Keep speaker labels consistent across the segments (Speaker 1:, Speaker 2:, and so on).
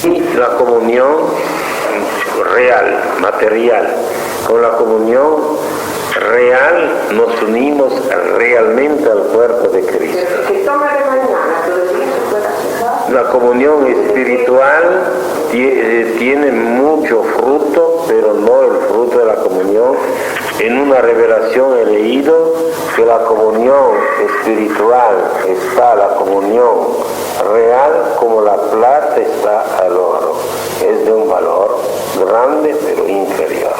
Speaker 1: y la comunión real, material. Con la comunión real nos unimos realmente al cuerpo de Cristo. La comunión espiritual tiene mucho fruto, pero no el fruto de la comunión. En una revelación he leído que la comunión espiritual está la comunión real como la plata está al oro. Es de un valor grande, pero inferior.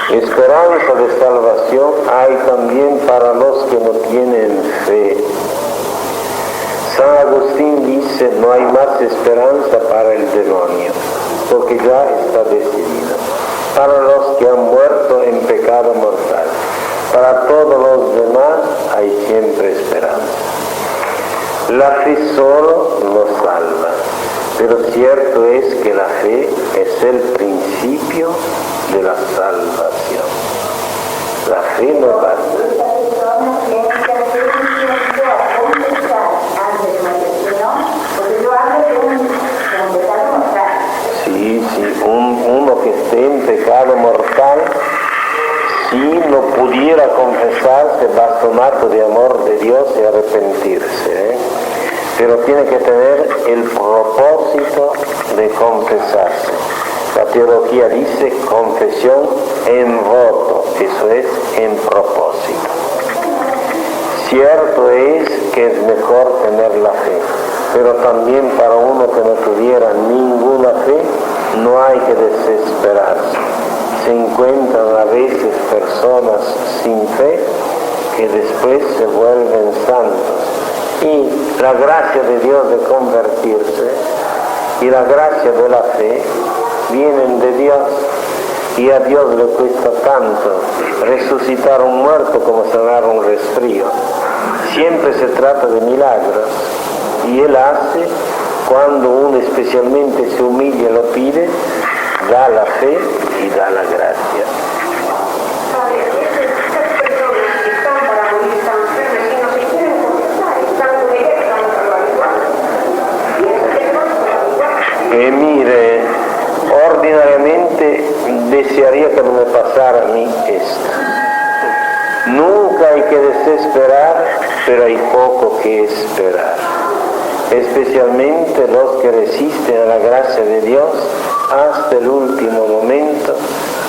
Speaker 1: Esperanza de salvación hay también para los que no tienen fe. San Agustín dice, no hay más esperanza para el demonio, porque ya está decidido. Para los que han muerto en pecado mortal, para todos los demás hay siempre esperanza. La fe solo nos salva, pero cierto es que la fe es el principio de la salvación. La fe no basta. Sí, uno que esté en pecado mortal, si no pudiera confesarse, bastonazo de amor de Dios y arrepentirse, pero tiene que tener el propósito de confesarse. La teología dice confesión en voto, eso es en propósito. Cierto es que es mejor tener la fe, pero también para uno que no tuviera ninguna fe, no hay que desesperarse. Se encuentran a veces personas sin fe que después se vuelven santos. Y la gracia de Dios de convertirse y la gracia de la fe vienen de Dios, y a Dios le cuesta tanto resucitar un muerto como sanar un resfrío. Siempre se trata de milagros, y Él hace cuando uno especialmente se humilla y lo pide, da la fe y da la gracia. Mire, ordinariamente desearía que no me pasara a mí esto. Nunca hay que desesperar, pero hay poco que esperar. Especialmente los que resisten a la gracia de Dios, hasta el último momento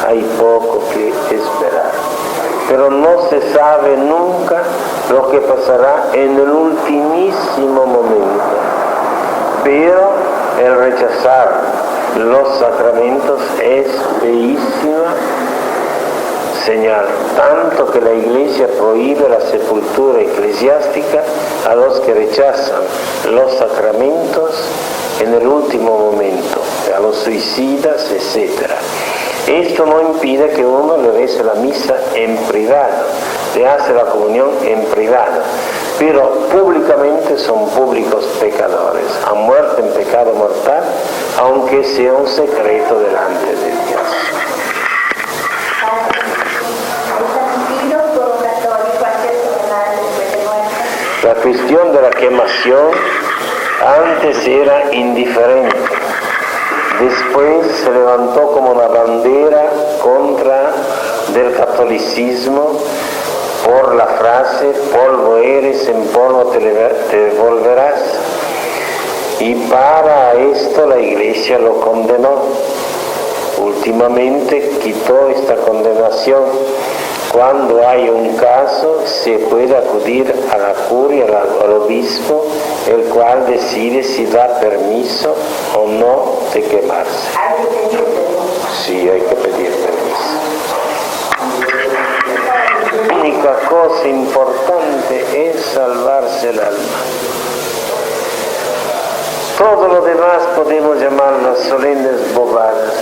Speaker 1: hay poco que esperar. Pero no se sabe nunca lo que pasará en el ultimísimo momento. Pero el rechazar los sacramentos es feísima señal, tanto que la Iglesia prohíbe la sepultura eclesiástica a los que rechazan los sacramentos en el último momento, a los suicidas, etc. Esto no impide que uno le rece la misa en privado, le hace la comunión en privado, pero públicamente son públicos pecadores, han muerto en pecado mortal, aunque sea un secreto delante de Dios. La cuestión de la quemación antes era indiferente, después se levantó como una bandera contra del catolicismo por la frase polvo eres, en polvo te volverás, y para esto la Iglesia lo condenó. Últimamente quitó esta condenación. Cuando hay un caso se puede acudir a la curia, al obispo, el cual decide si da permiso o no de quemarse. Sí, hay que pedir permiso. La única cosa importante es salvarse el alma. Todo lo demás podemos llamarlas solemnes bobadas.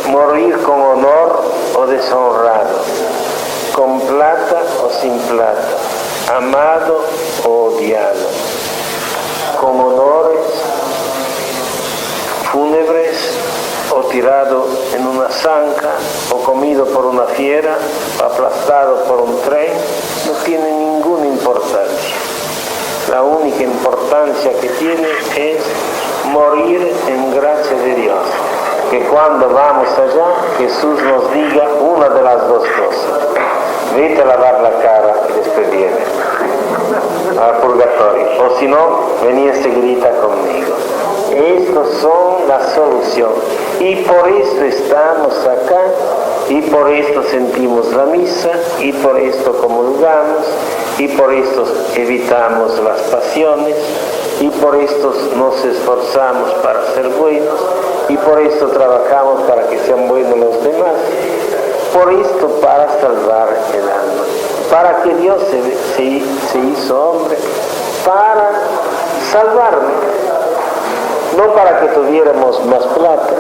Speaker 1: Morir con honor o deshonrado, con plata o sin plata, amado o odiado, con honores fúnebres o tirado en una zanja o comido por una fiera o aplastado por un tren, no tiene ninguna importancia. La única importancia que tiene es morir en gracia de Dios. Que cuando vamos allá, Jesús nos diga una de las dos cosas. Vete a lavar la cara y después viene al purgatorio. O si no, vení enseguida conmigo. Estas son la solución. Y por esto estamos acá, y por esto sentimos la misa, y por esto comulgamos, y por esto evitamos las pasiones, y por esto nos esforzamos para ser buenos, y por esto trabajamos para que sean buenos los demás. Por esto, para salvar el alma, para que Dios se hizo hombre, para salvarme, no para que tuviéramos más plata,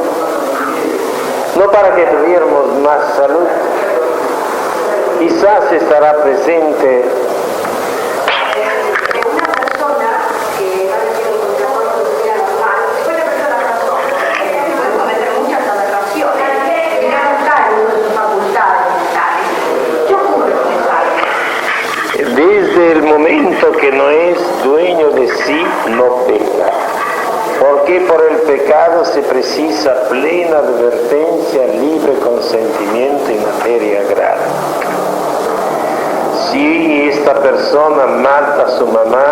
Speaker 1: no para que tuviéramos más salud. Quizás estará presente
Speaker 2: una persona que ha sido contrapuesto de la normal, después la persona razón, puede cometer muchas aberraciones, llegar a estar en sus facultades mentales. ¿Qué ocurre con esa alma?
Speaker 1: desde el momento que no es dueño de sí, no peca. Porque por el pecado se precisa plena advertencia, libre consentimiento y materia grave. Si esta persona mata a su mamá,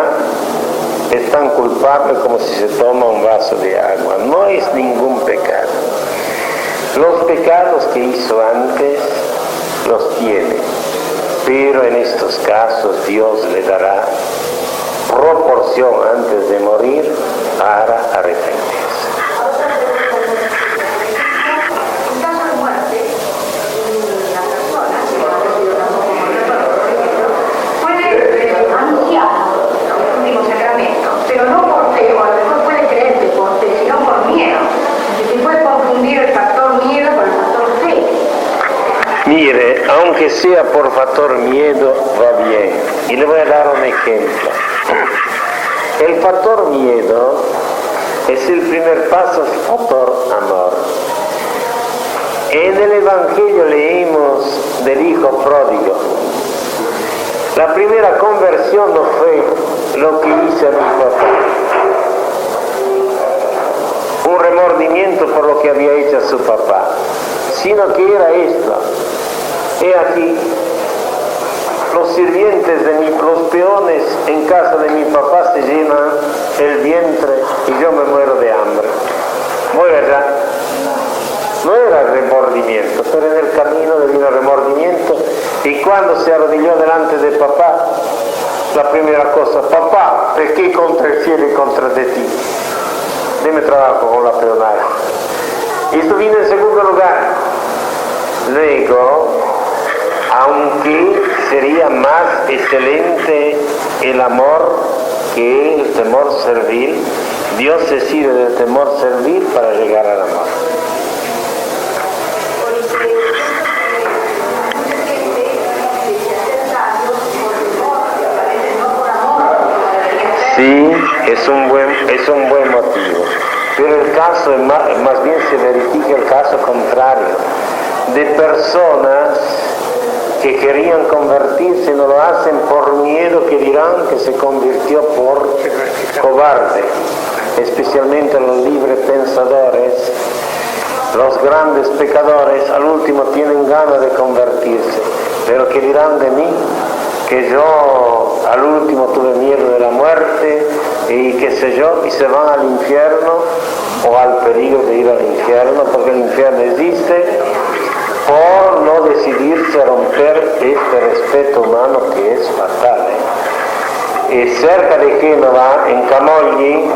Speaker 1: es tan culpable como si se toma un vaso de agua. No es ningún pecado. Los pecados que hizo antes los tiene, pero en estos casos Dios le dará proporción antes de morir para arrepentirse.
Speaker 2: En caso de muerte, la persona que ha recibido puede anunciar los últimos sacramentos, pero no por fe, o a lo mejor puede creerse por fe, sino por miedo. Y se puede confundir el factor miedo con el factor fe.
Speaker 1: Mire, aunque sea por factor miedo, va bien. Y le voy a dar un ejemplo. El factor miedo es el primer paso al factor amor. En el Evangelio leímos del hijo pródigo. La primera conversión no fue lo que hice a mi papá, un remordimiento por lo que había hecho a su papá, sino que era esto. He aquí, los sirvientes los peones en casa de mi papá se llenan el vientre y yo me muero de hambre. Voy allá. No era remordimiento, pero en el camino le vino remordimiento, y cuando se arrodilló delante de papá, la primera cosa: papá, pequé contra el cielo y contra de ti. Deme trabajo con la peonada. Y esto vino en segundo lugar. Luego, aunque sería más excelente el amor que el temor servil, Dios se sirve del temor servil para llegar al amor. Sí, es un buen motivo, pero el caso es más bien se verifica el caso contrario, de personas que querían convertirse y no lo hacen por miedo que dirán que se convirtió por cobarde, especialmente los libres pensadores, los grandes pecadores, al último tienen ganas de convertirse, pero que dirán de mí que yo al último tuve miedo de la muerte y qué sé yo, y se van al infierno o al peligro de ir al infierno, porque el infierno existe, por no decidirse a romper este respeto humano que es fatal. Cerca de Génova, en Camogli,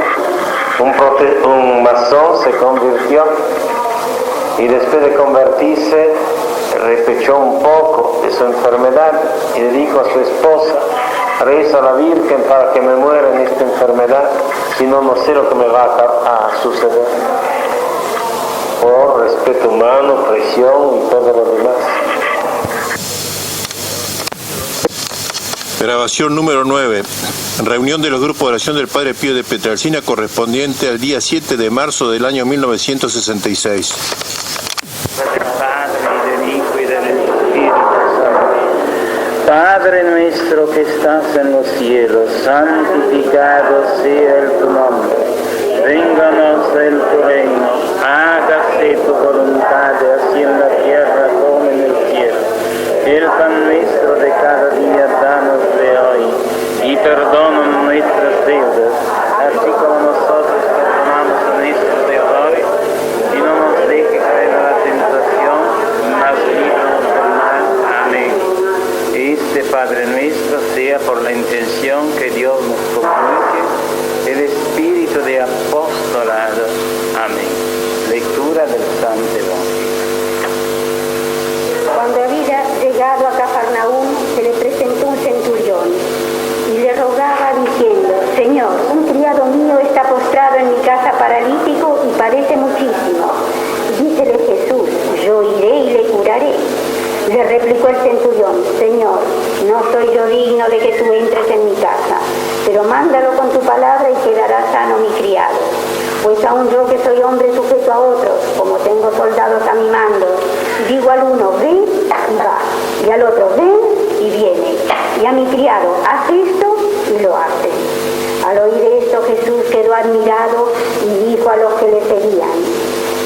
Speaker 1: un masón se convirtió y después de convertirse repechó un poco de su enfermedad y le dijo a su esposa: reza a la Virgen para que me muera en esta enfermedad, si no, no sé lo que me va a suceder. Por respeto humano, presión y todo lo demás.
Speaker 3: Grabación número 9. Reunión de los grupos de oración del Padre Pío de Pietrelcina correspondiente al día 7 de marzo del año 1966.
Speaker 1: Del Padre, del Hijo y del Espíritu Padre nuestro que estás en los cielos, santificado sea tu nombre. Vénganos tu reino, hágase tu voluntad, así en la tierra como en el cielo. El pan nuestro de cada día danos de hoy, y perdona nuestras deudas, así como nosotros perdonamos a nuestros deudores, y no nos deje caer en la tentación, mas líbranos del mal. Amén. Este Padre nuestro sea por la intención que Dios nos comunique el espíritu de apostolado. Amén. Lectura del Santo Evangelio.
Speaker 2: Cuando había llegado a Cafarnaúm, se le presentó un centurión y le rogaba diciendo: Señor, un criado mío está postrado en mi casa paralítico y padece muchísimo. Dícele Jesús: yo iré y le curaré. Le replicó el centurión: Señor, no soy yo digno de que tú entres en mi casa, pero mándalo con tu palabra y quedará sano mi criado. Pues aún yo que soy hombre sujeto a otros, como tengo soldados a mi mando, digo al uno: ven y va, y al otro: ven y viene, y a mi criado: haz esto y lo hace. Al oír esto, Jesús quedó admirado y dijo a los que le seguían: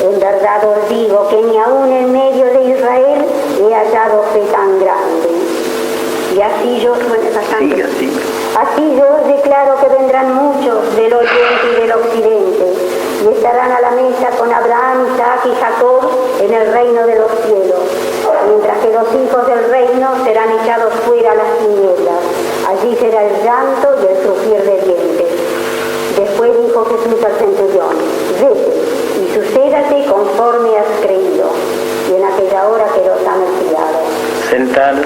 Speaker 2: en verdad os digo que ni aún en medio de Israel he hallado fe tan grande. Y así yo, así yo os declaro que vendrán muchos del oriente y del occidente, y estarán a la mesa con Abraham, Isaac y Jacob en el reino de los cielos, mientras que los hijos del reino serán echados fuera a las tinieblas. Allí será el llanto y el crujir de dientes. Después dijo Jesús al centurión: vete y sucédate conforme has creído. Y en aquella hora quedó sano el criado.
Speaker 1: Sentado.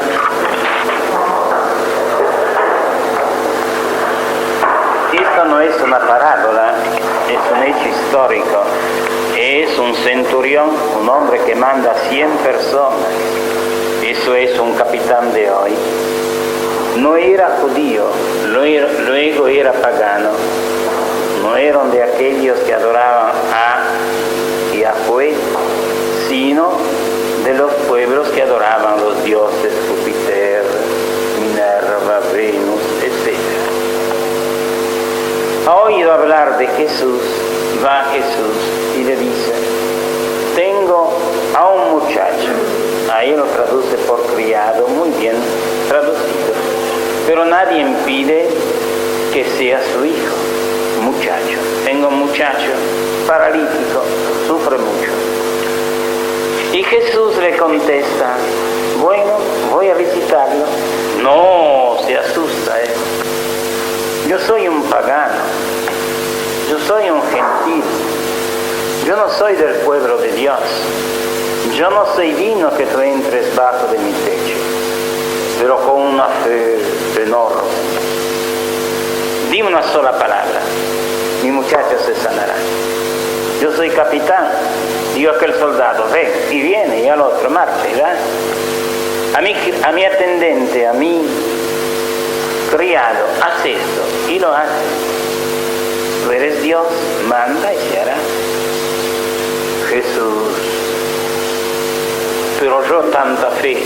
Speaker 1: Esto no es una parábola, es un hecho histórico. Es un centurión, un hombre que manda 100 personas. Eso es un capitán de hoy. No era judío, luego era pagano. No eran de aquellos que adoraban a Yahweh, sino de los pueblos que adoraban los dioses Júpiter, Minerva, Venus, etc. Ha oído hablar de Jesús, va Jesús y le dice: tengo a un muchacho. Ahí lo traduce por criado, muy bien traducido, pero nadie impide que sea su hijo. Muchacho, tengo un muchacho paralítico, sufre mucho. Y Jesús le contesta: bueno, voy a visitarlo. No, se asusta, Yo soy un pagano, yo soy un gentil, yo no soy del pueblo de Dios, yo no soy digno que tú entres bajo de mi techo, pero con una fe enorme. Dime una sola palabra, mi muchacho se sanará. Yo soy capitán, digo a aquel soldado: ven, y viene, y al otro: marcha, y va. A mi atendente, a mi criado: haz esto, y lo hace. Tú eres Dios, manda y se hará. Jesús: pero yo tanta fe,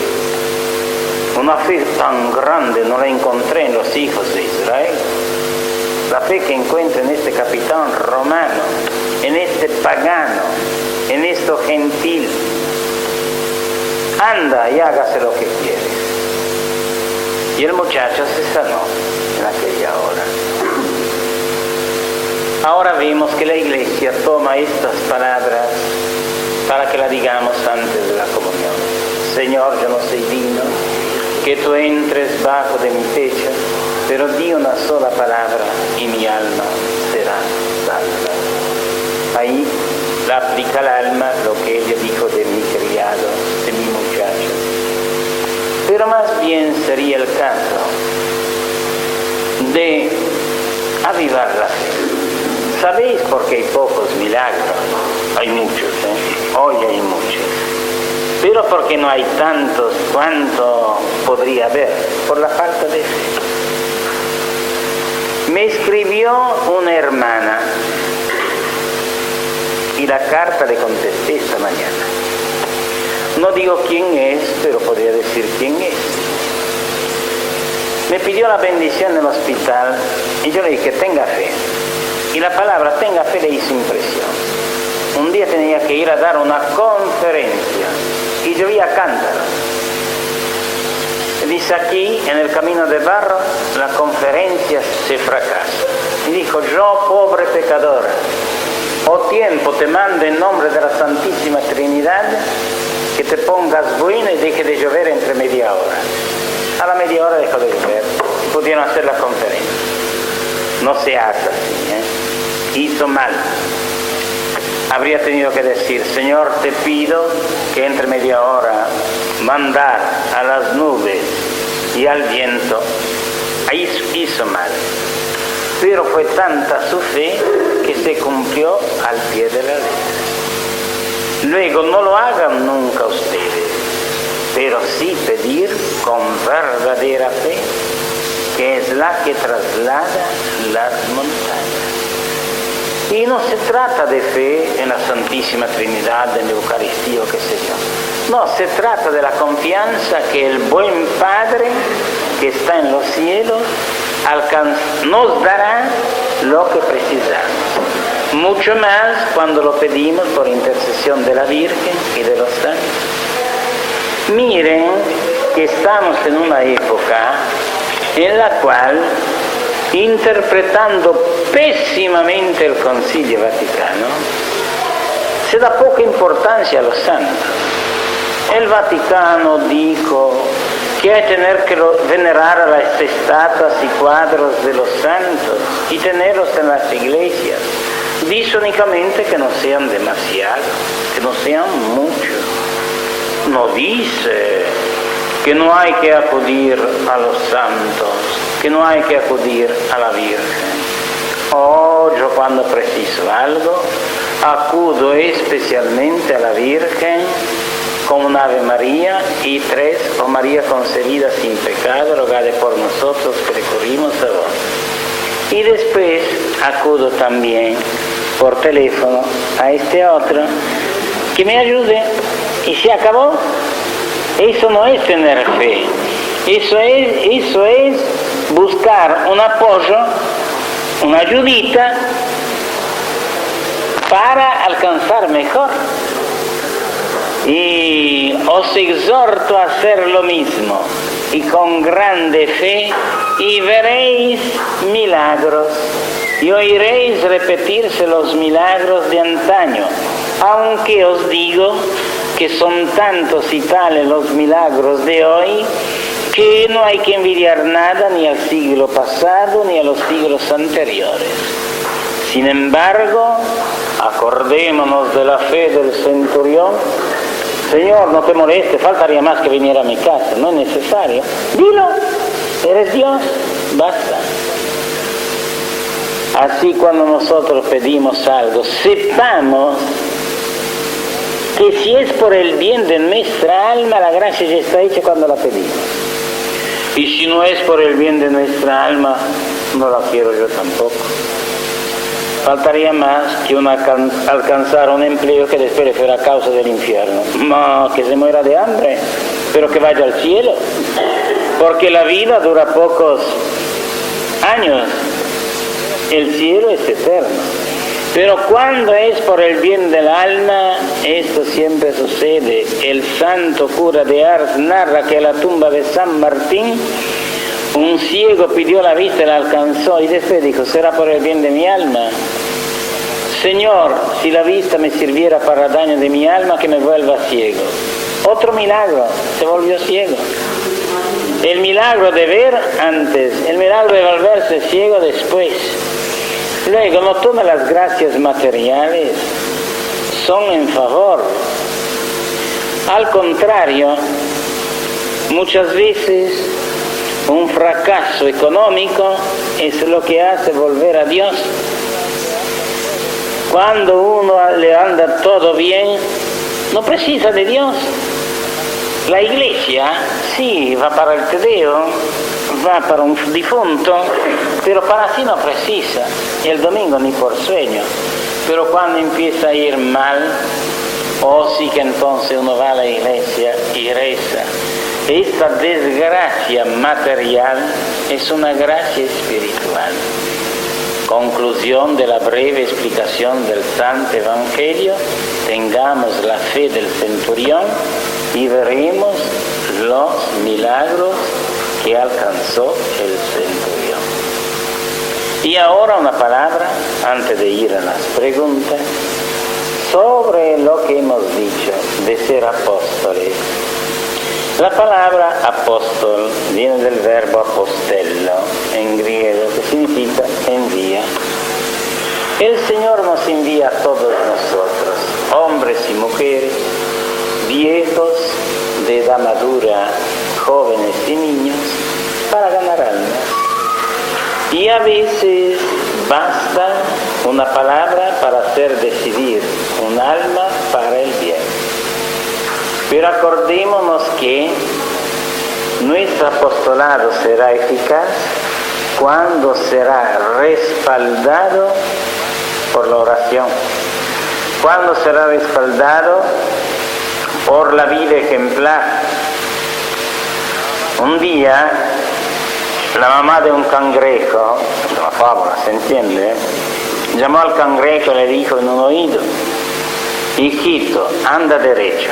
Speaker 1: una fe tan grande no la encontré en los hijos de Israel. La fe que encuentro en este capitán romano, en este pagano, en esto gentil. Anda y hágase lo que quieres. Y el muchacho se sanó en aquella hora. Ahora vemos que la Iglesia toma estas palabras para que la digamos antes de la comunión. Señor, yo no soy digno que tú entres bajo de mi techo, pero di una sola palabra y mi alma será salva. Ahí la aplica al alma lo que ella dijo de mi criado, de mi muchacho. Pero más bien sería el caso de avivar la fe. ¿Sabéis por qué hay pocos milagros? Hay muchos, hoy hay muchos. Pero porque no hay tantos cuanto podría haber, por la falta de fe. Me escribió una hermana y la carta le contesté esta mañana. No digo quién es, pero podría decir quién es.
Speaker 4: me pidió la bendición en el hospital y yo le dije, tenga fe. Y la palabra tenga fe le hizo impresión. Un día tenía que ir a dar una conferencia y llovía cántaro. Dice aquí, en el camino de barro, la conferencia se fracasa. Y dijo, yo, pobre pecadora, o tiempo te mando en nombre de la Santísima Trinidad que te pongas buena y deje de llover entre media hora. A la media hora dejó de llover y pudieron hacer la conferencia. No se hace así, Hizo mal. Habría tenido que decir, Señor, te pido que entre media hora mandar a las nubes y al viento. Ahí hizo mal. Pero fue tanta su fe que se cumplió al pie de la letra. Luego, no lo hagan nunca ustedes, pero sí pedir con verdadera fe, que es la que traslada las montañas. Y no se trata de fe en la Santísima Trinidad, en la Eucaristía o qué sé yo. No, se trata de la confianza que el buen Padre que está en los cielos nos dará lo que precisamos. Mucho más cuando lo pedimos por intercesión de la Virgen y de los santos. Miren que estamos en una época en la cual, interpretando pésimamente el Concilio Vaticano, se da poca importancia a los santos. El Vaticano dijo que hay que tener que venerar a las estatuas y cuadros de los santos y tenerlos en las iglesias. Dice únicamente que no sean demasiados, que no sean muchos. No dice que no hay que acudir a los santos, que no hay que acudir a la Virgen. Yo cuando preciso algo, acudo especialmente a la Virgen con un Ave María y 3, oh María concebida sin pecado, rogad por nosotros que recurrimos a vos. Y después acudo también por teléfono a este otro que me ayude y se acabó. Eso no es tener fe, eso es buscar un apoyo, una ayudita para alcanzar mejor. Y os exhorto a hacer lo mismo y con grande fe, y veréis milagros y oiréis repetirse los milagros de antaño, aunque os digo que son tantos y tales los milagros de hoy que no hay que envidiar nada ni al siglo pasado ni a los siglos anteriores. Sin embargo, acordémonos de la fe del centurión. Señor, no te moleste, faltaría más que viniera a mi casa, no es necesario. Dilo, eres Dios, basta. Así cuando nosotros pedimos algo, sepamos que si es por el bien de nuestra alma, la gracia ya está hecha cuando la pedimos. Y si no es por el bien de nuestra alma, no la quiero yo tampoco. Faltaría más que uno alcanzara un empleo que después fuera causa del infierno. No, que se muera de hambre, pero que vaya al cielo. Porque la vida dura pocos años. El cielo es eterno. Pero cuando es por el bien del alma, esto siempre sucede. El santo cura de Ars narra que a la tumba de San Martín, un ciego pidió la vista y la alcanzó, y después dijo, será por el bien de mi alma. Señor, si la vista me sirviera para daño de mi alma, que me vuelva ciego. Otro milagro, se volvió ciego. El milagro de ver antes, el milagro de volverse ciego después. Luego, no todas las gracias materiales son en favor. Al contrario, muchas veces un fracaso económico es lo que hace volver a Dios. Cuando uno le anda todo bien, no precisa de Dios. La iglesia, sí, va para el Tedeo, va para un difunto, pero para sí no precisa. Y el domingo ni por sueño. Pero cuando empieza a ir mal, sí que entonces uno va a la iglesia y reza. Esta desgracia material es una gracia espiritual. Conclusión de la breve explicación del Santo Evangelio: tengamos la fe del centurión y veremos los milagros que alcanzó el centurión. Y ahora una palabra, antes de ir a las preguntas, sobre lo que hemos dicho de ser apóstoles. La palabra apóstol viene del verbo apostello en griego, que significa envía. El Señor nos envía a todos nosotros, hombres y mujeres, viejos, de edad madura, jóvenes y niños, para ganar almas. Y a veces basta una palabra para hacer decidir un alma para el bien. Pero acordémonos que nuestro apostolado será eficaz cuando será respaldado por la oración, cuando será respaldado por la vida ejemplar. Un día, la mamá de un cangrejo, es una fábula, ¿se entiende? Llamó al cangrejo y le dijo en un oído: hijito, anda derecho.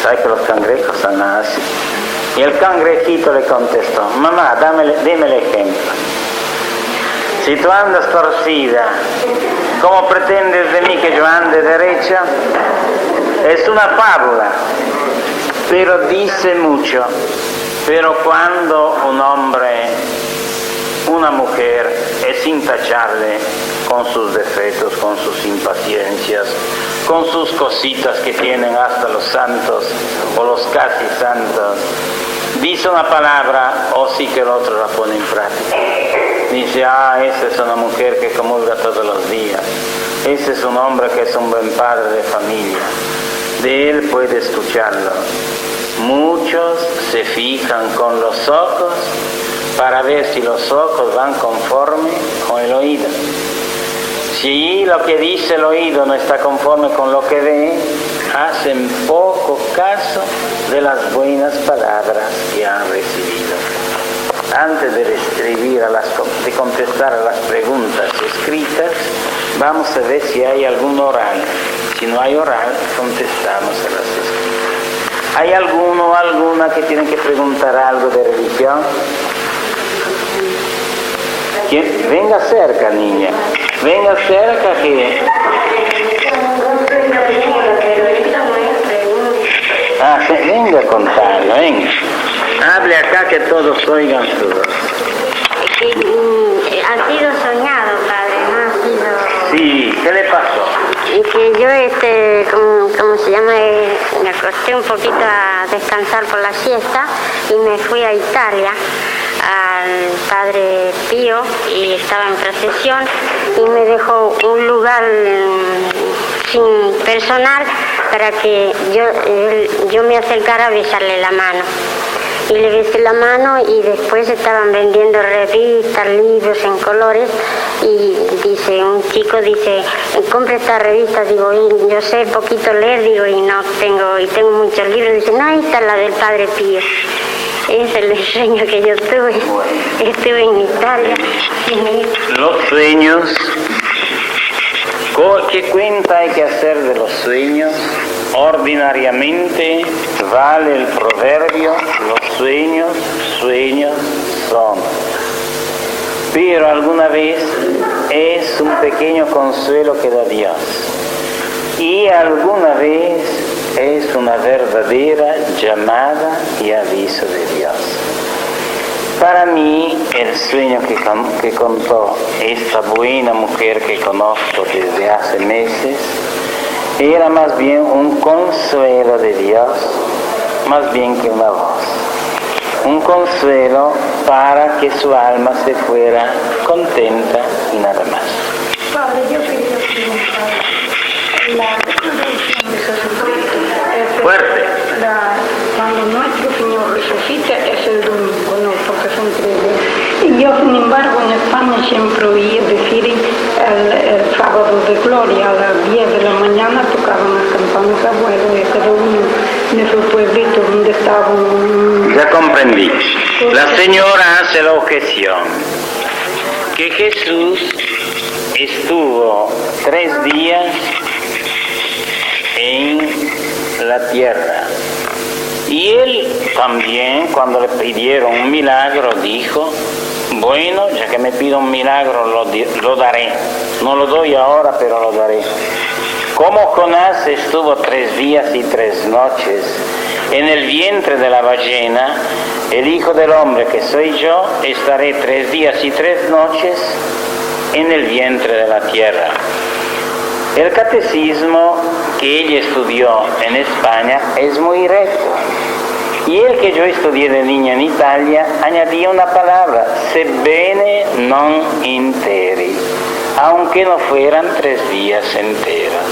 Speaker 4: ¿Sabes que los cangrejos son así? Y el cangrejito le contestó: mamá, dime el ejemplo. Si tú andas torcida, ¿cómo pretendes de mí que yo ande derecha? Es una fábula, pero dice mucho. Pero cuando un hombre, una mujer, es intachable con sus defectos, con sus impaciencias, con sus cositas que tienen hasta los santos o los casi santos, dice una palabra, o sí que el otro la pone en práctica. Dice: esa es una mujer que comulga todos los días, ese es un hombre que es un buen padre de familia, de él puede escucharlo. Muchos se fijan con los ojos para ver si los ojos van conforme con el oído. Si lo que dice el oído no está conforme con lo que ve, hacen poco caso de las buenas palabras que han recibido. Antes de contestar a las preguntas escritas, vamos a ver si hay algún oral. Si no hay oral, contestamos a las escritas. ¿Hay alguno o alguna que tiene que preguntar algo de religión? ¿Quién? Venga cerca, niña. Venga cerca que... venga a contarlo, venga. Hable acá que todos oigan su voz.
Speaker 5: Ha sido soñado, padre, ¿no ha sido...?
Speaker 4: Sí, ¿qué le pasó?
Speaker 5: Y que yo, ¿cómo se llama? Me acosté un poquito a descansar por la siesta y me fui a Italia al Padre Pío y estaba en procesión y me dejó un lugar sin personal para que yo me acercara a besarle la mano. Y le besé la mano y después estaban vendiendo revistas, libros en colores y un chico dice, compre esta revista, digo, y yo sé poquito leer, digo, y tengo muchos libros, dice, no, ahí está la del Padre Pío. Ese es el sueño que yo tuve. Estuve en Italia.
Speaker 4: Los sueños, ¿qué cuenta hay que hacer de los sueños? Ordinariamente vale el proverbio, los sueños son. Pero alguna vez es un pequeño consuelo que da Dios. Y alguna vez es una verdadera llamada y aviso de Dios. Para mí, el sueño que contó esta buena mujer que conozco desde hace meses era más bien un consuelo de Dios, más bien que una voz. Un consuelo para que su alma se fuera contenta y nada más.
Speaker 2: Padre, yo quería preguntar, la resurrección de Jesucristo.
Speaker 4: Fuerte.
Speaker 2: Cuando nuestro Señor resucita es el domingo, no, porque son 3 días. Y yo, sin embargo, en España siempre oí decir el sábado de gloria, a las 10 de la mañana tocaban las campanas abuelo y cada uno en esos pueblitos donde estaban.
Speaker 4: Ya comprendí. La señora hace la objeción que Jesús estuvo 3 días en la tierra. Y él también, cuando le pidieron un milagro, dijo, bueno, ya que me pido un milagro, lo daré. No lo doy ahora, pero lo daré. Como Jonás estuvo 3 días y 3 noches en el vientre de la ballena, el Hijo del Hombre, que soy yo, estaré 3 días y 3 noches en el vientre de la tierra. El catecismo que ella estudió en España es muy recto. Y el que yo estudié de niña en Italia añadía una palabra, sebbene non interi, aunque no fueran 3 días enteros.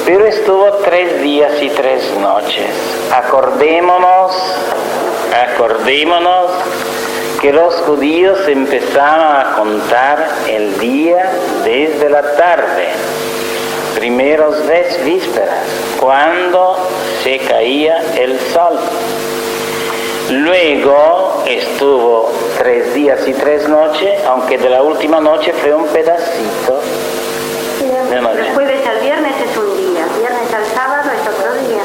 Speaker 4: Pero estuvo 3 días y 3 noches. Acordémonos que los judíos empezaban a contar el día desde la tarde, primeros vísperas, cuando se caía el sol. Luego estuvo 3 días y 3 noches, aunque de la última noche fue un pedacito de noche.
Speaker 2: Del jueves al viernes es un día, viernes al sábado es otro día.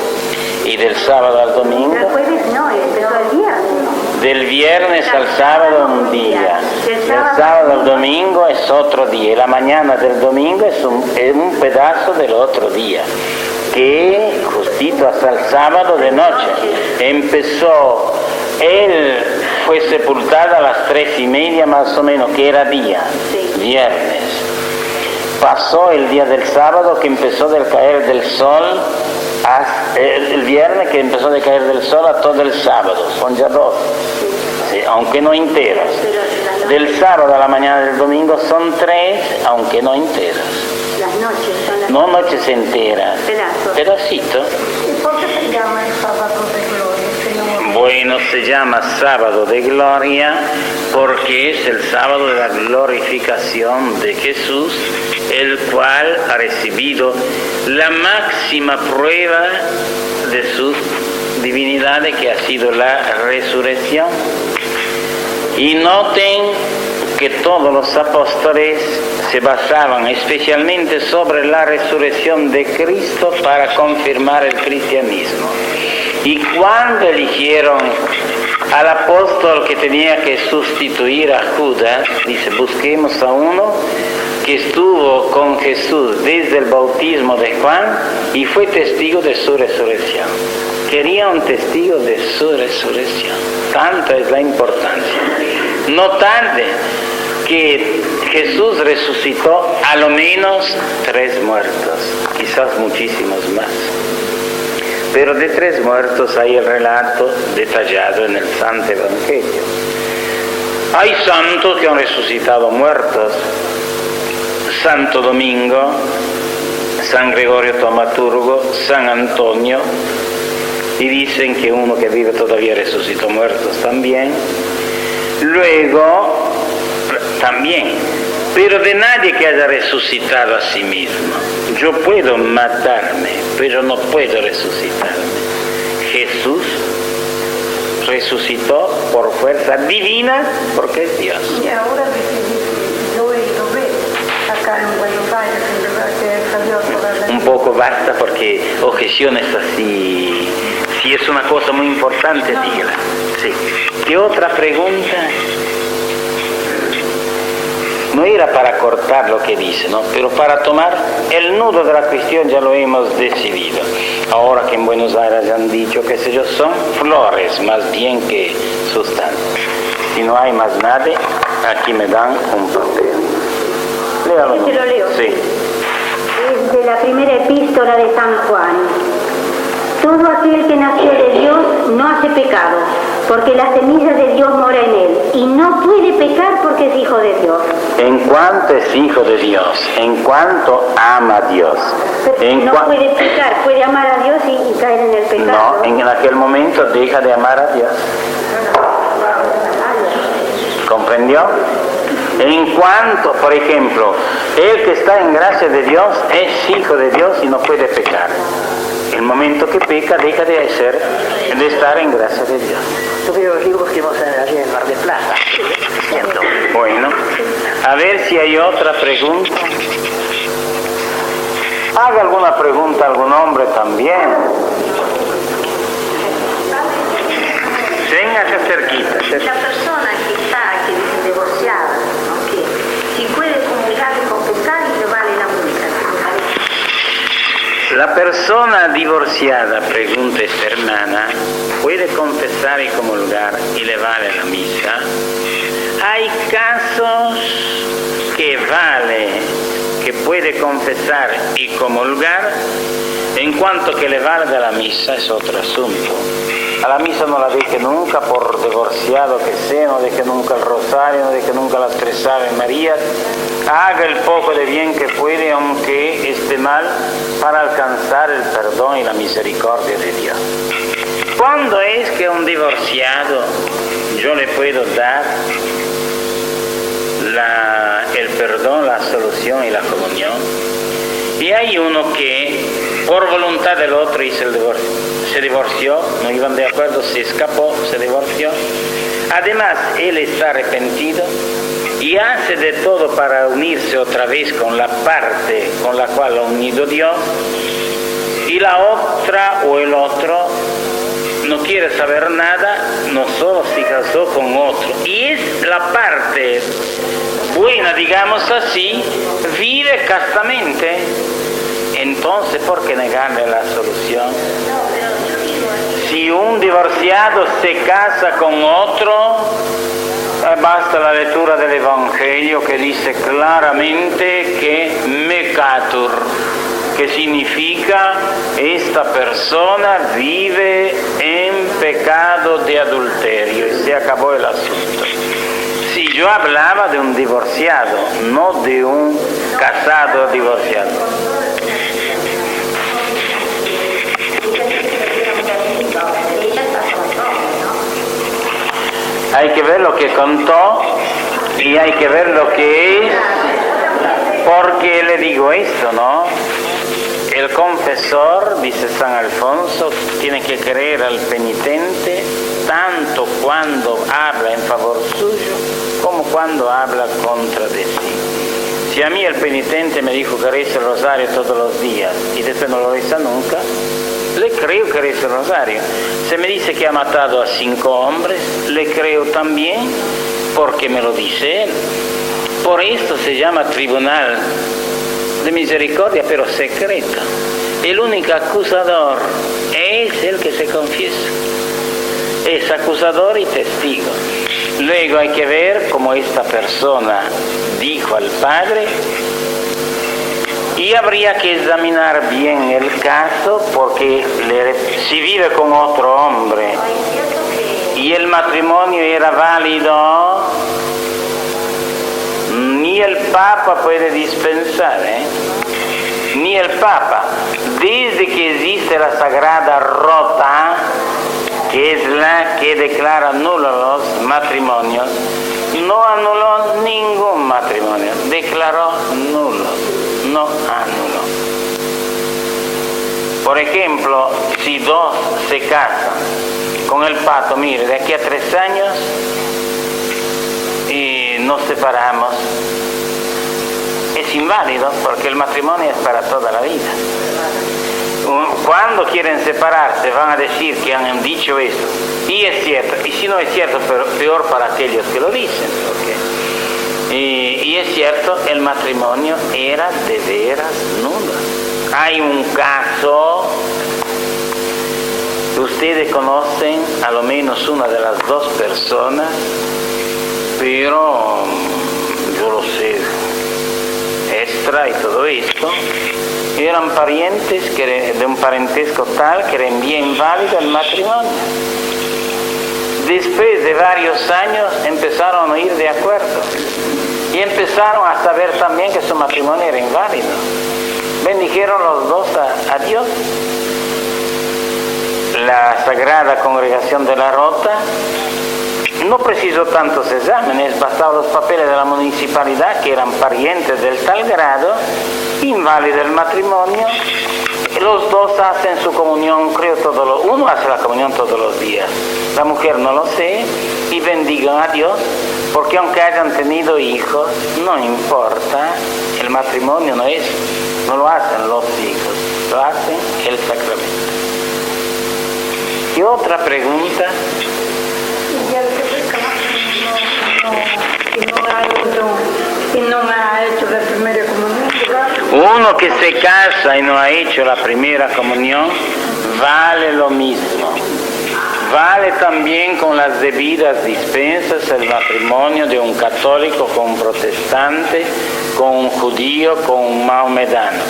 Speaker 4: Y del sábado al domingo.
Speaker 2: El jueves no, empezó el viernes.
Speaker 4: Del viernes al sábado un día. Del sábado al domingo es otro día. Y la mañana del domingo es un pedazo del otro día. Que justito hasta el sábado de noche. Empezó, él fue sepultado a las 3:30 más o menos, que era día, viernes. Pasó el día del sábado, que empezó del caer del sol, el viernes que empezó de caer del sol a todo el sábado, son ya 2, sí, aunque no enteros. Del sábado a la mañana del domingo son 3, aunque no enteros.
Speaker 2: Las noches son las
Speaker 4: No noches enteras, pedacito.
Speaker 2: ¿Y por qué se llama el sábado de gloria?
Speaker 4: Bueno, se llama sábado de gloria porque es el sábado de la glorificación de Jesús, el cual ha recibido la máxima prueba de su divinidad, que ha sido la resurrección. Y noten que todos los apóstoles se basaban especialmente sobre la resurrección de Cristo para confirmar el cristianismo. Y cuando eligieron al apóstol que tenía que sustituir a Judas, dice, busquemos a uno que estuvo con Jesús desde el bautismo de Juan y fue testigo de su resurrección. Quería un testigo de su resurrección. Tanta es la importancia. No tarde que Jesús resucitó a lo menos 3 muertos, quizás muchísimos más. Pero de 3 muertos hay el relato detallado en el Santo Evangelio. Hay santos que han resucitado muertos. Santo Domingo, San Gregorio Taumaturgo, San Antonio, y dicen que uno que vive todavía resucitó muertos también. Luego, también, pero de nadie que haya resucitado a sí mismo. Yo puedo matarme, pero no puedo resucitarme. Jesús resucitó por fuerza divina, porque es Dios.
Speaker 2: Y ahora yo he ido a ver acá en Buenos Aires, en verdad que salió toda la...
Speaker 4: Un poco basta, porque objeciones así, si es una cosa muy importante, dígala. Sí. ¿Qué otra pregunta? No era para cortar lo que dice, ¿no? Pero para tomar el nudo de la cuestión ya lo hemos decidido. Ahora que en Buenos Aires ya han dicho, qué sé yo, son flores más bien que sustancias. Si no hay más nada, aquí me dan un papel. Léalo.
Speaker 2: ¿Se lo leo?
Speaker 4: Sí.
Speaker 2: Es de la primera epístola de San Juan. Todo aquel que nació de Dios no hace pecado, porque la semilla de Dios mora en él, y no puede pecar porque es hijo de Dios.
Speaker 4: En cuanto es hijo de Dios, en cuanto ama a Dios.
Speaker 2: No puede pecar, puede amar a Dios y caer en el pecado.
Speaker 4: No, en aquel momento deja de amar a Dios. ¿Comprendió? En cuanto, por ejemplo, el que está en gracia de Dios es hijo de Dios y no puede pecar. El momento que peca deja de estar en gracia de Dios.
Speaker 6: Yo veo los libros que vos allí en Mar del Plata. Siento.
Speaker 4: Bueno, a ver si hay otra pregunta. Haga alguna pregunta a algún hombre también. Venga acá cerquita.
Speaker 2: La persona que está, que dice divorciada, ¿no? Que si puede comulgar y confesar y le vale la multa.
Speaker 4: La persona divorciada, pregunta esta hermana, puede confesar y comulgar y le vale la misa. Hay casos que puede confesar y comulgar, en cuanto que le valga la misa es otro asunto. A la misa no la deje nunca, por divorciado que sea, no deje nunca el rosario, no deje nunca las 3 Ave Marías. Haga el poco de bien que puede, aunque esté mal, para alcanzar el perdón y la misericordia de Dios. ¿Cuándo es que a un divorciado yo le puedo dar el perdón, la absolución y la comunión? Y hay uno que por voluntad del otro hizo el divorcio, se divorció, no iban de acuerdo, se escapó, se divorció. Además, él está arrepentido y hace de todo para unirse otra vez con la parte con la cual lo ha unido Dios, y la otra o el otro no quiere saber nada, no solo se casó con otro, y es la parte buena, digamos así, vive castamente. Entonces, ¿por qué negarle la solución? Si un divorciado se casa con otro, basta la lectura del Evangelio que dice claramente que mecatur, que significa esta persona vive en pecado de adulterio, y se acabó el asunto. Si yo hablaba de un divorciado, no de un casado divorciado. Hay que ver lo que contó y hay que ver lo que es, porque le digo esto, ¿no? El confesor, dice San Alfonso, tiene que creer al penitente tanto cuando habla en favor suyo como cuando habla contra de sí. Si a mí el penitente me dijo que reza el rosario todos los días y después no lo reza nunca, le creo que reza el rosario. Se me dice que ha matado a 5 hombres, le creo también porque me lo dice él. Por esto se llama tribunal de misericordia, pero secreta. El único acusador es el que se confiesa. Es acusador y testigo. Luego hay que ver cómo esta persona dijo al Padre, y habría que examinar bien el caso, porque si vive con otro hombre y el matrimonio era válido, ni el Papa puede dispensar, ni el Papa. Desde que existe la Sagrada Rota, que es la que declara nulos los matrimonios, no anuló ningún matrimonio, declaró nulos, no anuló. Por ejemplo, si 2 se casan con el pacto, mire, de aquí a 3 años y nos separamos, es inválido porque el matrimonio es para toda la vida. Cuando quieren separarse van a decir que han dicho eso, y es cierto, y si no es cierto, pero peor para aquellos que lo dicen, y es cierto, el matrimonio era de veras nulo. Hay un caso, ustedes conocen a lo menos una de las 2 personas, pero yo lo sé, extra y todo esto, eran parientes de un parentesco tal que era bien inválido el matrimonio. Después de varios años empezaron a ir de acuerdo y empezaron a saber también que su matrimonio era inválido. Bendijeron los 2 a Dios. La Sagrada Congregación de la Rota no precisó tantos exámenes, bastaban los papeles de la municipalidad, que eran parientes del tal grado, inválido el matrimonio, los dos hacen su comunión, creo, uno hace la comunión todos los días, la mujer no lo sé, y bendigan a Dios, porque aunque hayan tenido hijos, no importa, el matrimonio no lo hacen los hijos, lo hacen el sacramento. ¿Y otra pregunta?
Speaker 2: Y no ha hecho la primera comunión, ¿verdad?
Speaker 4: Uno que se casa y no ha hecho la primera comunión, vale lo mismo. Vale también con las debidas dispensas el matrimonio de un católico con un protestante, con un judío, con un mahomedano.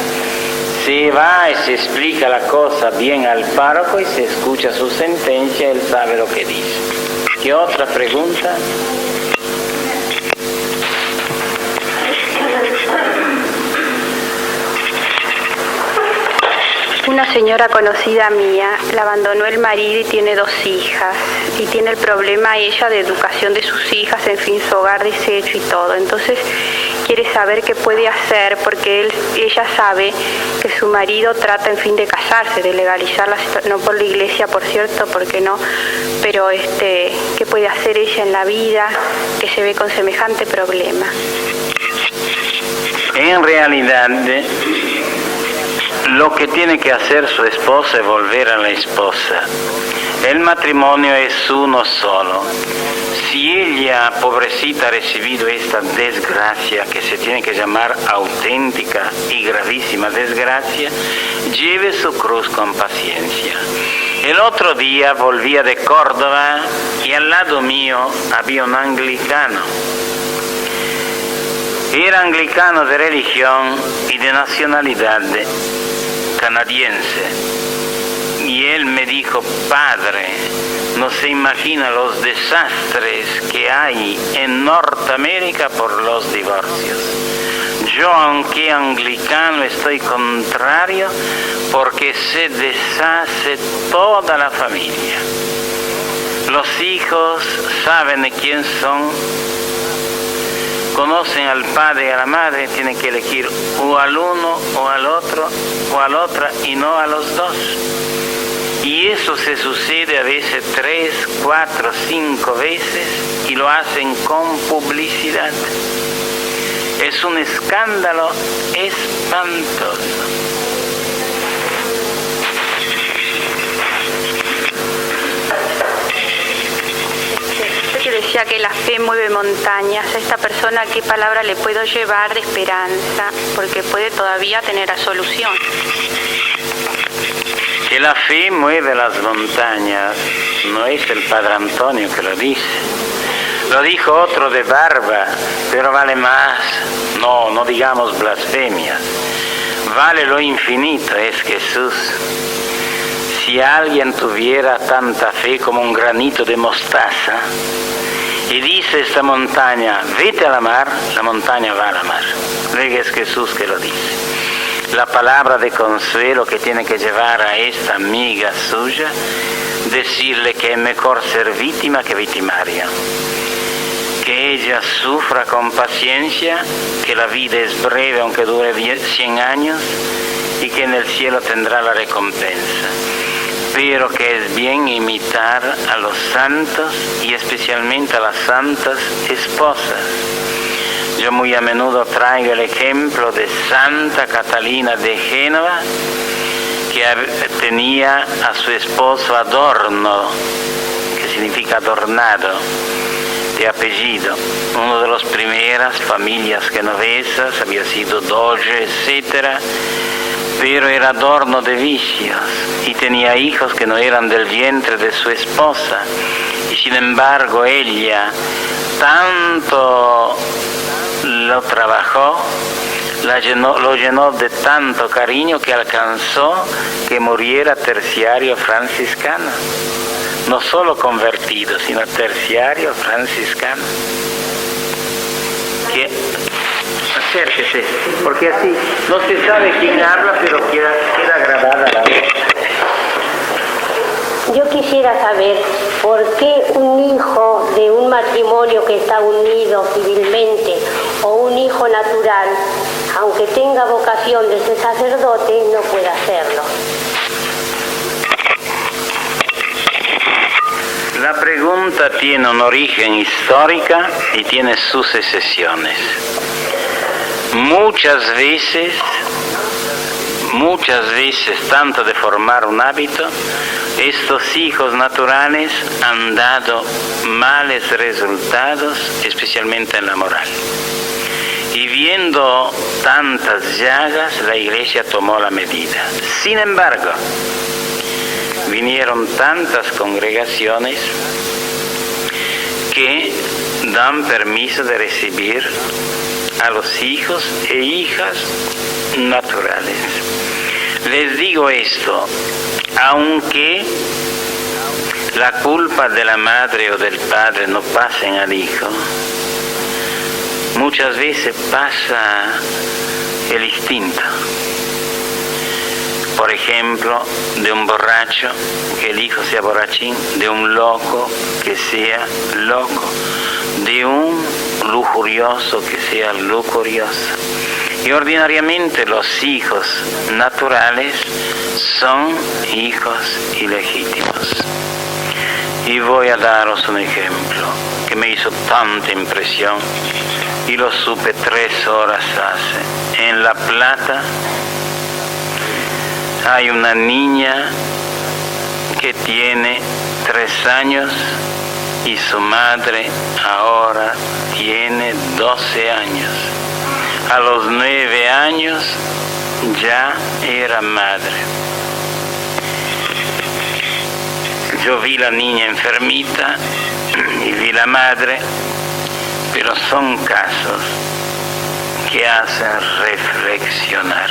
Speaker 4: Se va y se explica la cosa bien al párroco y se escucha su sentencia, él sabe lo que dice. ¿Qué otra pregunta?
Speaker 7: Una señora conocida mía la abandonó el marido y tiene 2 hijas y tiene el problema ella de educación de sus hijas, en fin, su hogar deshecho y todo. Entonces quiere saber qué puede hacer porque ella sabe que su marido trata, en fin, de casarse, de legalizar la situación, no por la iglesia, por cierto, porque no, pero qué puede hacer ella en la vida que se ve con semejante problema.
Speaker 4: En realidad, lo que tiene que hacer su esposa es volver a la esposa. El matrimonio es uno solo. Si ella, pobrecita, ha recibido esta desgracia, que se tiene que llamar auténtica y gravísima desgracia, lleve su cruz con paciencia. El otro día volvía de Córdoba y al lado mío había un anglicano. Era anglicano de religión y de nacionalidad canadiense. Y él me dijo: padre, no se imagina los desastres que hay en Norteamérica por los divorcios. Yo, aunque anglicano, estoy contrario porque se deshace toda la familia. Los hijos saben de quién son, conocen al padre y a la madre, tienen que elegir o al uno o al otro o a la otra y no a los dos. Y eso se sucede a veces 3, 4, 5 veces y lo hacen con publicidad. Es un escándalo espantoso.
Speaker 7: Usted decía que la fe mueve montañas. A esta persona, ¿qué palabra le puedo llevar de esperanza? Porque puede todavía tener la solución.
Speaker 4: Que la fe mueve las montañas, no es el Padre Antonio que lo dice. Lo dijo otro de barba, pero vale más, no digamos blasfemias. Vale lo infinito, es Jesús. Si alguien tuviera tanta fe como un granito de mostaza y dice esta montaña, vete a la mar, la montaña va a la mar. Ve, es Jesús que lo dice. La palabra de consuelo que tiene que llevar a esta amiga suya, decirle que es mejor ser víctima que victimaria, que ella sufra con paciencia, que la vida es breve aunque dure 100 años y que en el cielo tendrá la recompensa, pero que es bien imitar a los santos y especialmente a las santas esposas. Yo muy a menudo traigo el ejemplo de Santa Catalina de Génova, que tenía a su esposo Adorno, que significa adornado, de apellido. Una de las primeras familias genovesas, había sido doge, etc., pero era adorno de vicios y tenía hijos que no eran del vientre de su esposa. Y sin embargo ella tanto lo trabajó, lo llenó de tanto cariño que alcanzó que muriera terciario franciscano. No solo convertido, sino terciario franciscano. Que acérquese, porque así no se sabe quién habla, pero queda grabada la voz.
Speaker 5: Yo quisiera saber por qué un hijo de un matrimonio que está unido civilmente o un hijo natural, aunque tenga vocación de ser sacerdote, no puede hacerlo.
Speaker 4: La pregunta tiene un origen histórico y tiene sus excepciones. Muchas veces, tanto de formar un hábito, estos hijos naturales han dado males resultados, especialmente en la moral. Y viendo tantas llagas, la Iglesia tomó la medida. Sin embargo, vinieron tantas congregaciones que dan permiso de recibir a los hijos e hijas naturales. Les digo esto, aunque la culpa de la madre o del padre no pasen al hijo, muchas veces pasa el instinto. Por ejemplo, de un borracho, que el hijo sea borrachín, de un loco, que sea loco, de un lujurioso, que sea lujurioso. Y ordinariamente los hijos naturales son hijos ilegítimos. Y voy a daros un ejemplo que me hizo tanta impresión y lo supe 3 horas hace. En La Plata hay una niña que tiene 3 años y su madre ahora tiene 12 años. A los 9 años ya era madre. Yo vi la niña enfermita y vi la madre, pero son casos que hacen reflexionar.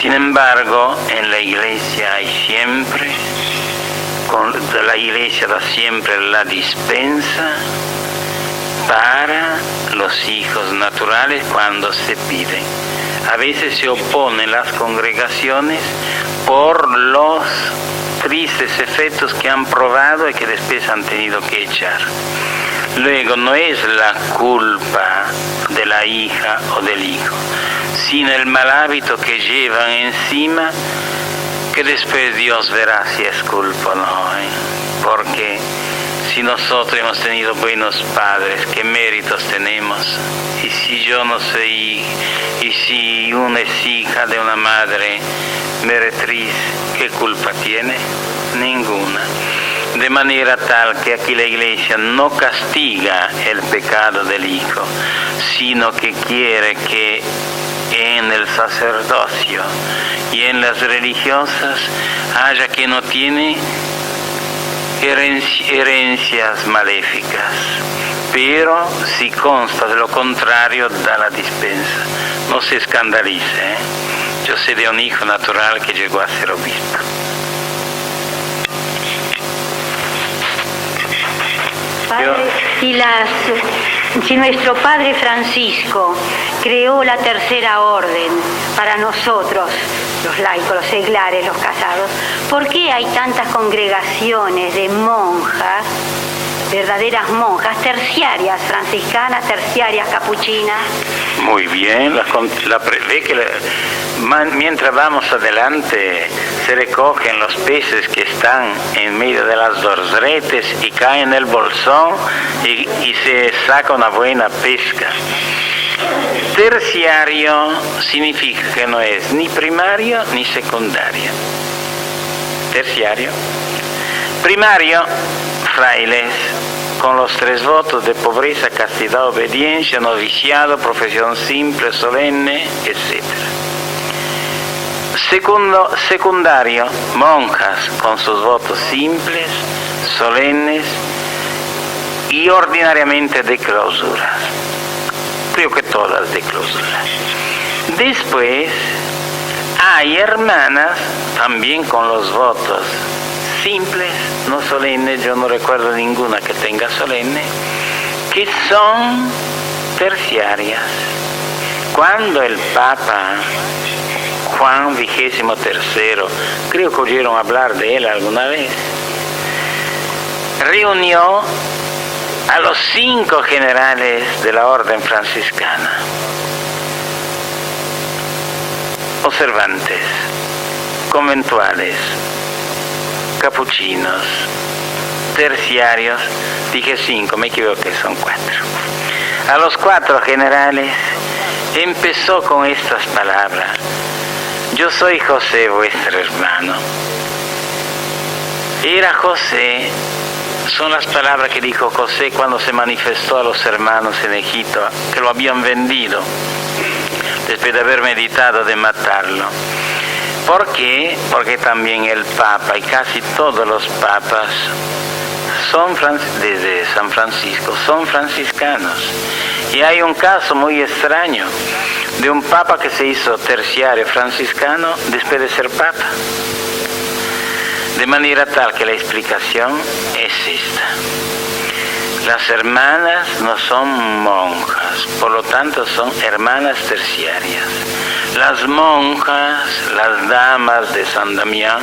Speaker 4: Sin embargo, en la Iglesia hay siempre, la Iglesia da siempre la dispensa para los hijos naturales cuando se piden. A veces se oponen las congregaciones por los tristes efectos que han probado y que después han tenido que echar. Luego, no es la culpa de la hija o del hijo, sino el mal hábito que llevan encima, que después Dios verá si es culpa o no, porque si nosotros hemos tenido buenos padres, ¿qué méritos tenemos? Y si yo no soy, y si una es hija de una madre meretriz, ¿qué culpa tiene? Ninguna. De manera tal que aquí la Iglesia no castiga el pecado del hijo, sino que quiere que en el sacerdocio y en las religiosas haya que no tiene herencias maléficas, pero si consta de lo contrario, da la dispensa. No se escandalice, Yo sé de un hijo natural que llegó a ser obispo.
Speaker 8: Padre, si nuestro Padre Francisco creó la tercera orden para nosotros, los laicos, los seglares, los casados, ¿por qué hay tantas congregaciones de monjas, verdaderas monjas, terciarias franciscanas, terciarias capuchinas?
Speaker 4: Muy bien, ve que mientras vamos adelante se recogen los peces que están en medio de las dos redes y caen en el bolsón y se saca una buena pesca. Terciario significa que no es ni primario ni secundario. Terciario. Primario, frailes, con los 3 votos de pobreza, castidad, obediencia, noviciado, profesión simple, solemne, etc. Secundario, monjas con sus votos simples, solemnes y ordinariamente de clausura. Creo que todas de clausura. Después hay hermanas también con los votos simples, no solemnes, yo no recuerdo ninguna que tenga solemne, que son terciarias. Cuando el Papa Juan XXIII, creo que oyeron hablar de él alguna vez, reunió a los 5 generales de la orden franciscana, observantes, conventuales, capuchinos, terciarios, dije 5, me equivoqué, son 4. A los 4 generales empezó con estas palabras: yo soy José, vuestro hermano. Era José, son las palabras que dijo José cuando se manifestó a los hermanos en Egipto, que lo habían vendido, después de haber meditado de matarlo. ¿Por qué? Porque también el Papa y casi todos los papas desde San Francisco son franciscanos. Y hay un caso muy extraño de un papa que se hizo terciario franciscano después de ser papa. De manera tal que la explicación es esta: las hermanas no son monjas, por lo tanto son hermanas terciarias. Las monjas, las damas de San Damián,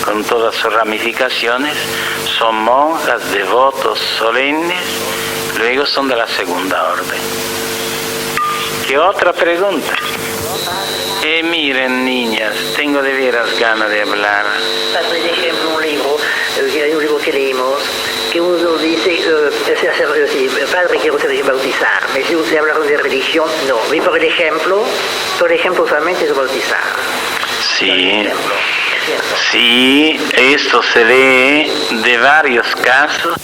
Speaker 4: con todas sus ramificaciones, son monjas devotos solemnes, luego son de la segunda orden. ¿Qué otra pregunta? Miren, niñas, tengo de veras ganas de hablar.
Speaker 6: Por ejemplo, un libro que leímos, que uno dice, padre, quiero bautizarme. Si usted habla de religión, no. Y por ejemplo, solamente es bautizar.
Speaker 4: Sí, esto se lee de varios casos